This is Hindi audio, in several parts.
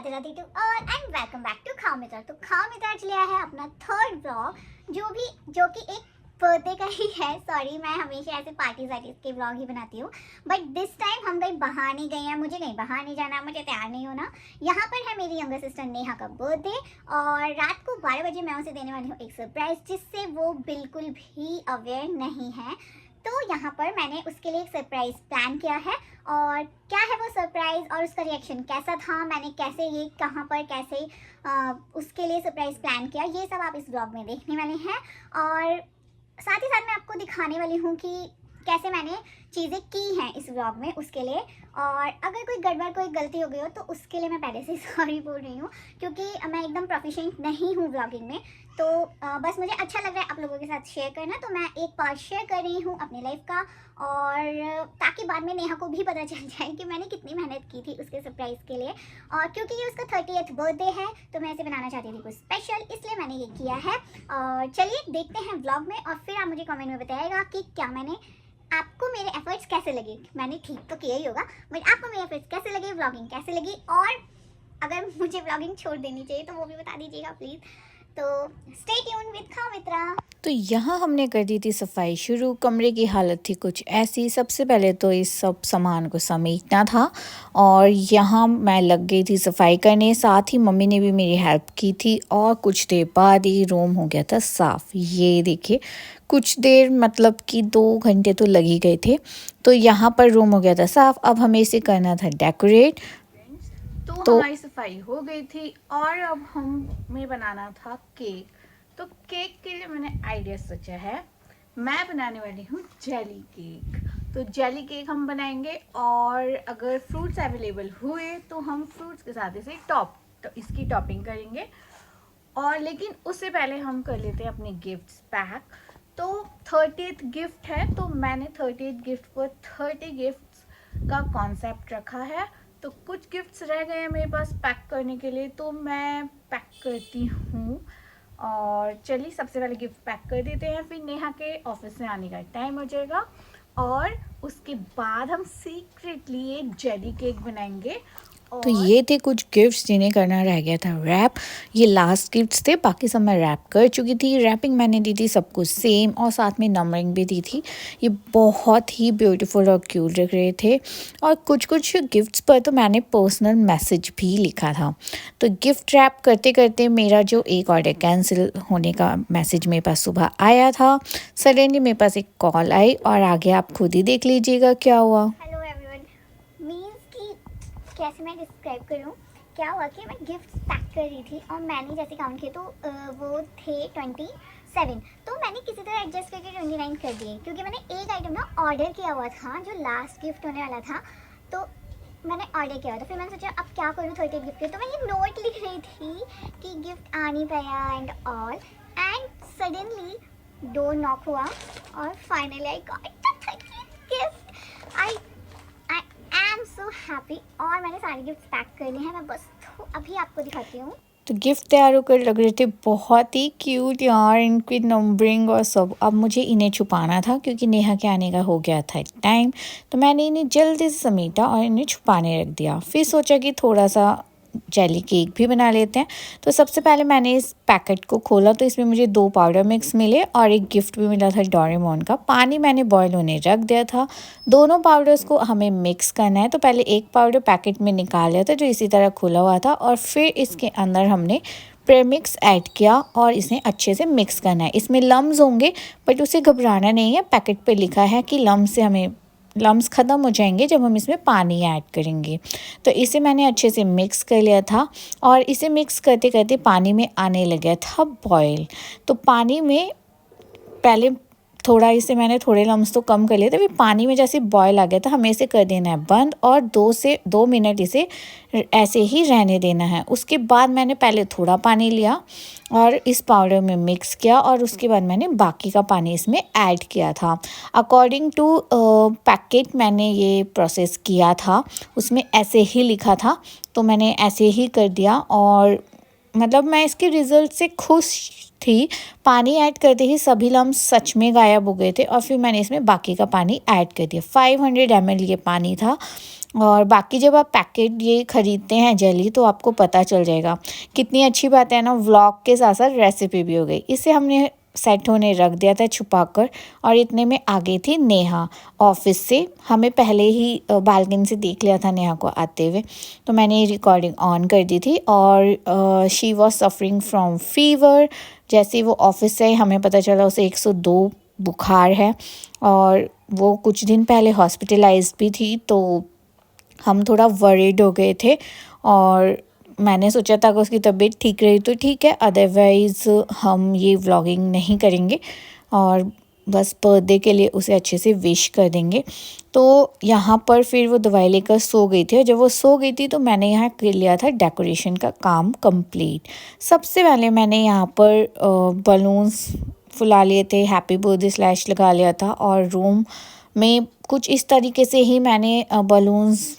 Radhe Radhe to all and welcome back to Khao Mitra. तो खाओ मित्र आज लिया है अपना थर्ड व्लॉग जो कि एक बर्थडे का ही है। सॉरी, मैं हमेशा ऐसे पार्टी के व्लॉग ही बनाती हूँ, बट दिस टाइम हम कहीं बाहर नहीं गए हैं। मुझे कहीं बाहर नहीं जाना, मुझे तैयार नहीं होना। यहाँ पर है मेरी यंगर सिस्टर नेहा का बर्थडे और रात को 12 बजे मैं उसे देने वाली हूँ एक सरप्राइज, जिससे वो बिल्कुल भी अवेयर नहीं है। तो यहाँ पर मैंने उसके लिए एक सरप्राइज प्लान किया है और क्या है वो सरप्राइज और उसका रिएक्शन कैसा था, मैंने कैसे ये कहाँ पर कैसे उसके लिए सरप्राइज प्लान किया, ये सब आप इस ब्लॉग में देखने वाले हैं। और साथ ही साथ मैं आपको दिखाने वाली हूँ कि कैसे मैंने चीज़ें की हैं इस व्लॉग में उसके लिए। और अगर कोई गड़बड़ कोई गलती हो गई हो तो उसके लिए मैं पहले से सॉरी बोल रही हूँ, क्योंकि मैं एकदम प्रोफिशिएंट नहीं हूँ व्लॉगिंग में। तो बस मुझे अच्छा लग रहा है आप लोगों के साथ शेयर करना, तो मैं एक पार्ट शेयर कर रही हूँ अपनी लाइफ का, और ताकि बाद में नेहा को भी पता चल जाए कि मैंने कितनी मेहनत की थी उसके सरप्राइज़ के लिए। और क्योंकि ये उसका 30th बर्थडे है तो मैं इसे बनाना चाहती थी कुछ स्पेशल, इसलिए मैंने ये किया है। और चलिए देखते हैं व्लॉग में, और फिर आप मुझे कमेंट में बताइएगा कि क्या आपको मेरे एफर्ट्स कैसे लगे। मैंने ठीक तो किया ही होगा, बट आपको मेरे एफर्ट्स कैसे लगे, व्लॉगिंग कैसे लगी, और अगर मुझे व्लॉगिंग छोड़ देनी चाहिए तो वो भी बता दीजिएगा प्लीज़। तो स्टे ट्यून विद खाओ मित्रा। तो यहाँ हमने कर दी थी सफाई शुरू। कमरे की हालत थी कुछ ऐसी। सबसे पहले तो इस सब सामान को समेटना था और यहाँ मैं लग गई थी सफाई करने, साथ ही मम्मी ने भी मेरी हेल्प की थी। और कुछ देर बाद ही रूम हो गया था साफ़। ये देखिए, कुछ देर मतलब कि 2 घंटे तो लग ही गए थे। तो यहाँ पर रूम हो गया था साफ़। अब हमें इसे करना था डेकोरेट। तो हमारी सफाई हो गई थी और अब हमें बनाना था केक। तो केक के लिए मैंने आइडिया सोचा है, मैं बनाने वाली हूँ जेली केक। तो जेली केक हम बनाएंगे, और अगर फ्रूट्स अवेलेबल हुए तो हम फ्रूट्स के साथ इसे इसकी टॉपिंग करेंगे। और लेकिन उससे पहले हम कर लेते हैं अपने गिफ्ट्स पैक। तो 30th गिफ्ट है, तो मैंने 30th गिफ्ट पर 30 गिफ्ट्स का कॉन्सेप्ट रखा है। तो कुछ गिफ्ट्स रह गए हैं मेरे पास पैक करने के लिए, तो मैं पैक करती हूँ। और चलिए सबसे पहले गिफ्ट पैक कर देते हैं, फिर नेहा के ऑफिस से आने का टाइम हो जाएगा और उसके बाद हम सीक्रेटली ये जेली केक बनाएंगे। तो ये थे कुछ गिफ्ट्स जिन्हें करना रह गया था रैप। ये लास्ट गिफ्ट्स थे, बाकी सब मैं रैप कर चुकी थी। रैपिंग मैंने दी थी सबको सेम, और साथ में नंबरिंग भी दी थी। ये बहुत ही ब्यूटीफुल और क्यूट लग रहे थे। और कुछ कुछ गिफ्ट्स पर तो मैंने पर्सनल मैसेज भी लिखा था। तो गिफ्ट रैप करते करते मेरा जो एक ऑर्डर कैंसिल होने का मैसेज मेरे पास सुबह आया था। सडनली मेरे पास एक कॉल आई और आगे आप खुद ही देख लीजिएगा क्या हुआ। हेलो एवरीवन, मीन्स कि कैसे मैं डिस्क्राइब करूँ, क्या हुआ कि मैं गिफ्ट्स पैक कर रही थी और मैंने जैसे काउंट किए तो वो थे 27। तो मैंने किसी तरह एडजस्ट करके 29 कर दिए, क्योंकि मैंने एक आइटम ना ऑर्डर किया हुआ था जो लास्ट गिफ्ट होने वाला था। तो मैंने ऑर्डर किया हुआ था, फिर मैंने सोचा अब क्या करूँ 30 गिफ्ट के। तो मैं ये नोट लिख रही थी कि गिफ्ट आ नहीं पाया and all, and suddenly door knock हुआ और finally I got the 30th gift. I am so happy. और मैंने सारे गिफ्ट पैक कर लिए हैं, मैं बस अभी आपको दिखाती हूँ। तो गिफ्ट तैयार होकर लग रहे थे बहुत ही क्यूट यार, इनकी नंबरिंग और सब। अब मुझे इन्हें छुपाना था क्योंकि नेहा के आने का हो गया था टाइम। तो मैंने इन्हें जल्दी से समेटा और इन्हें छुपाने रख दिया। फिर सोचा कि थोड़ा सा जेली केक भी बना लेते हैं। तो सबसे पहले मैंने इस पैकेट को खोला, तो इसमें मुझे 2 पाउडर मिक्स मिले और एक गिफ्ट भी मिला था डोरेमोन का। पानी मैंने बॉयल होने रख दिया था। दोनों पाउडर्स को हमें मिक्स करना है। तो पहले एक पाउडर पैकेट में निकाल लिया था जो इसी तरह खुला हुआ था, और फिर इसके अंदर हमने प्रेमिक्स ऐड किया और इसे अच्छे से मिक्स करना है। इसमें लम्स होंगे बट उसे घबराना नहीं है, पैकेट पे लिखा है कि लम्स ख़त्म हो जाएंगे जब हम इसमें पानी ऐड करेंगे। तो इसे मैंने अच्छे से मिक्स कर लिया था, और इसे मिक्स करते करते पानी में आने लग गया था बॉयल। तो पानी में पहले थोड़ा इसे मैंने थोड़े लम्स तो कम कर लिए थे। फिर पानी में जैसे बॉयल आ गया था हमें इसे कर देना है बंद, और 2 मिनट इसे ऐसे ही रहने देना है। उसके बाद मैंने पहले थोड़ा पानी लिया और इस पाउडर में मिक्स किया, और उसके बाद मैंने बाकी का पानी इसमें ऐड किया था। अकॉर्डिंग टू पैकेट मैंने ये प्रोसेस किया था, उसमें ऐसे ही लिखा था तो मैंने ऐसे ही कर दिया। और मतलब मैं इसके रिज़ल्ट से खुश थी। पानी ऐड करते ही सभी लम्स सच में गायब हो गए थे और फिर मैंने इसमें बाकी का पानी ऐड कर दिया। 500 ml ये पानी था। और बाकी जब आप पैकेट ये ख़रीदते हैं जेली तो आपको पता चल जाएगा। कितनी अच्छी बात है ना, व्लॉग के साथ साथ रेसिपी भी हो गई। इसे हमने सेट होने रख दिया था छुपाकर और इतने में आ गई थी नेहा ऑफिस से। हमें पहले ही बालकनी से देख लिया था नेहा को आते हुए, तो मैंने रिकॉर्डिंग ऑन कर दी थी। और she was suffering from fever. जैसे वो ऑफिस से हमें पता चला उसे 102 बुखार है और वो कुछ दिन पहले हॉस्पिटलाइज्ड भी थी, तो हम थोड़ा वरीड हो गए थे। और मैंने सोचा था कि उसकी तबीयत ठीक रही तो ठीक है, अदरवाइज़ हम ये व्लॉगिंग नहीं करेंगे और बस बर्थडे के लिए उसे अच्छे से विश कर देंगे। तो यहाँ पर फिर वो दवाई लेकर सो गई थी और जब वो सो गई थी तो मैंने यहाँ कर लिया था डेकोरेशन का काम कंप्लीट। सबसे पहले मैंने यहाँ पर बलून्स फुला लिए थे, हैप्पी बर्थडे स्लैश लगा लिया था और रूम में कुछ इस तरीके से ही मैंने बलून्स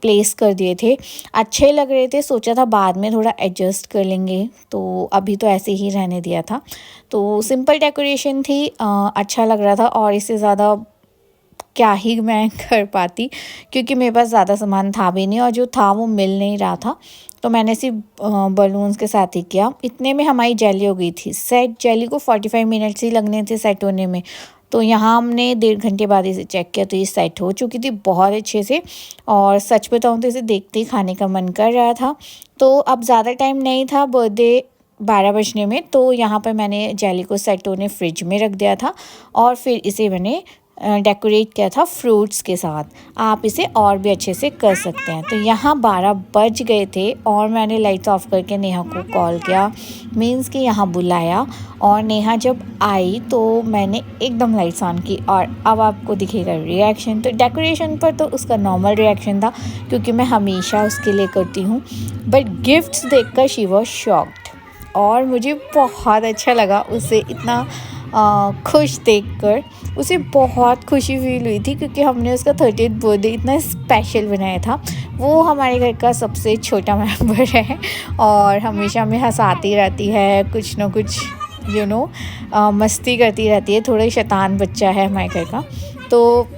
प्लेस कर दिए थे। अच्छे लग रहे थे, सोचा था बाद में थोड़ा एडजस्ट कर लेंगे, तो अभी तो ऐसे ही रहने दिया था। तो सिंपल डेकोरेशन थी, अच्छा लग रहा था और इससे ज़्यादा क्या ही मैं कर पाती, क्योंकि मेरे पास ज़्यादा सामान था भी नहीं और जो था वो मिल नहीं रहा था। तो मैंने सिर्फ बलून्स के साथ ही किया। इतने में हमारी जेली हो गई थी सेट। जेली को 45 मिनट्स ही लगने थे सेट होने में, तो यहाँ हमने 1.5 घंटे बाद इसे चेक किया तो ये सेट हो चुकी थी बहुत अच्छे से। और सच बताऊँ तो इसे देखते ही खाने का मन कर रहा था। तो अब ज़्यादा टाइम नहीं था बर्थडे 12 बजने में, तो यहाँ पर मैंने जेली को सेट होने फ्रिज में रख दिया था और फिर इसे मैंने डेकोरेट किया था फ्रूट्स के साथ। आप इसे और भी अच्छे से कर सकते हैं। तो यहाँ 12 बज गए थे और मैंने लाइट्स ऑफ करके नेहा को कॉल किया, मीन्स कि यहाँ बुलाया। और नेहा जब आई तो मैंने एकदम लाइट्स ऑन की और अब आपको दिखेगा रिएक्शन। तो डेकोरेशन पर तो उसका नॉर्मल रिएक्शन था क्योंकि मैं हमेशा उसके लिए करती हूँ, बट गिफ्ट्स देखकर शी वॉज शॉक्ड और मुझे बहुत अच्छा लगा उसे इतना खुश देखकर। उसे बहुत खुशी फील हुई थी क्योंकि हमने उसका 30th बर्थडे इतना स्पेशल बनाया था। वो हमारे घर का सबसे छोटा मेंबर है और हमेशा हमें हंसाती रहती है, कुछ ना कुछ मस्ती करती रहती है। थोड़ा शैतान बच्चा है हमारे घर का, तो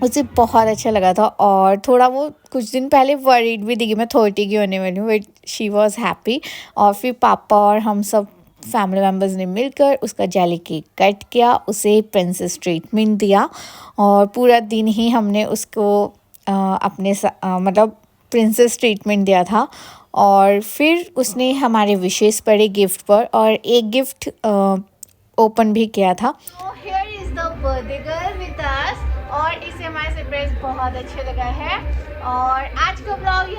उसे बहुत अच्छा लगा था। और थोड़ा वो कुछ दिन पहले वरीड भी थी कि मैं 30 की होने वाली हूँ, बट शी वॉज़ हैप्पी। और फिर पापा और हम सब फैमिली मेम्बर्स ने मिलकर उसका जेली केक कट किया, उसे प्रिंसेस ट्रीटमेंट दिया और पूरा दिन ही हमने उसको मतलब प्रिंसेस ट्रीटमेंट दिया था। और फिर उसने हमारे विशेस पढ़े गिफ्ट पर और एक गिफ्ट ओपन भी किया था। So here is the birthday girl with us और इसे हमारे सरप्राइज बहुत अच्छे लगा है। और आज का ब्लॉग